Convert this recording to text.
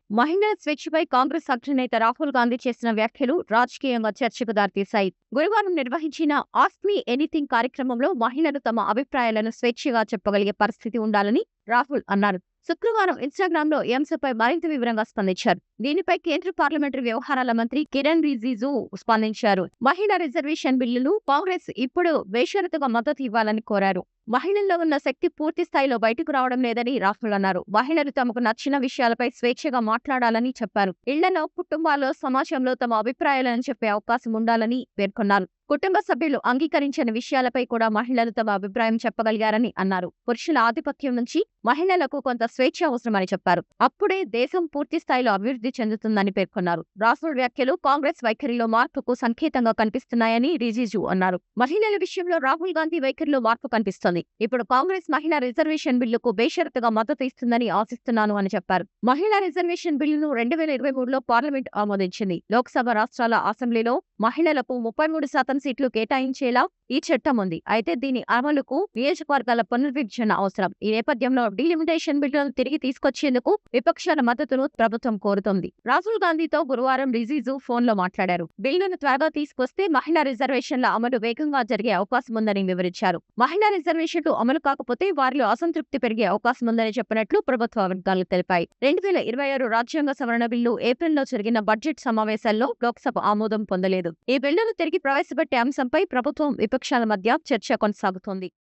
మహిళల స్వేచ్ఛపై కాంగ్రెస్ అగ్రనేత రాహుల్ గాంధీ చేసిన వ్యాఖ్యలు రాజకీయంగా చర్చకు దారితీశాయి. గురువారం నిర్వహించిన ఆస్క్ మీ ఎనీథింగ్ కార్యక్రమంలో మహిళలు తమ అభిప్రాయాలను స్వేచ్ఛగా చెప్పగలిగే పరిస్థితి ఉండాలని రాహుల్ అన్నారు. శుక్రవారం ఇన్‌స్టాగ్రామ్‌లో ఈ అంశంపై మరింత వివరంగా స్పందించారు. దీనిపై కేంద్ర పార్లమెంటరీ వ్యవహారాల మంత్రి కిరణ్ రిజిజు స్పందించారు. మహిళా రిజర్వేషన్ బిల్లును కాంగ్రెస్ ఇప్పుడు బేషరతుగా మద్దతు ఇవ్వాలని కోరారు. మహిళల్లో ఉన్న శక్తి పూర్తి స్థాయిలో బయటకు రావడం లేదని రాహుల్ అన్నారు. మహిళలు తమకు నచ్చిన విషయాలపై స్వేచ్ఛగా మాట్లాడాలని చెప్పారు. ఇళ్లలో, కుటుంబాల్లో, సమాజంలో తమ అభిప్రాయాలను చెప్పే అవకాశం ఉండాలని పేర్కొన్నారు. కుటుంబ సభ్యులు అంగీకరించని విషయాలపై కూడా మహిళలు తమ అభిప్రాయం చెప్పగలిగారని అన్నారు. పురుషుల ఆధిపత్యం నుంచి మహిళలకు కొంత స్వేచ్ఛ అవసరమని చెప్పారు. అప్పుడే దేశం పూర్తి స్థాయిలో అభివృద్ధి చెందుతుందని పేర్కొన్నారు. రాహుల్ వ్యాఖ్యలు కాంగ్రెస్ వైఖరిలో మార్పుకు సంకేతంగా కనిపిస్తున్నాయని రిజిజు అన్నారు. మహిళల విషయంలో రాహుల్ గాంధీ వైఖరిలో మార్పు కనిపిస్తోంది. ఇప్పుడు కాంగ్రెస్ మహిళా రిజర్వేషన్ బిల్లుకు బేషరతుగా మద్దతు ఇస్తుందని ఆశిస్తున్నాను అని చెప్పారు. మహిళా రిజర్వేషన్ బిల్లును 2023లో పార్లమెంట్ ఆమోదించింది. లోక్సభ, రాష్ట్రాల అసెంబ్లీలో మహిళలకు 33% సీట్లు కేటాయించేలా ఈ చట్టం ఉంది. అయితే దీని అమలుకు నియోజకవర్గాల పునర్విభజన అవసరం. ఈ నేపథ్యంలో డీలిమిటేషన్ బిల్లును తిరిగి తీసుకొచ్చేందుకు విపక్షాల మద్దతును ప్రభుత్వం కోరుతోంది. రాహుల్ గాంధీతో గురువారం రిజిజు ఫోన్లో మాట్లాడారు. బిల్లును త్వరగా తీసుకొస్తే మహిళా రిజర్వేషన్ల అమలు వేగంగా జరిగే అవకాశం ఉందని వివరించారు. మహిళా రిజర్వేషన్లు అమలు కాకపోతే వారిలో అసంతృప్తి పెరిగే అవకాశం ఉందని చెప్పినట్లు ప్రభుత్వ వర్గాలు తెలిపాయి. 2026 రాజ్యాంగ సవరణ బిల్లు ఏప్రిల్లో జరిగిన బడ్జెట్ సమావేశాల్లో లోక్సభ ఆమోదం పొందలేదు. ఈ బిల్లును తిరిగి ప్రవేశపెట్టే అంశంపై ప్రభుత్వం, విపక్షాల మధ్య చర్చ కొనసాగుతోంది.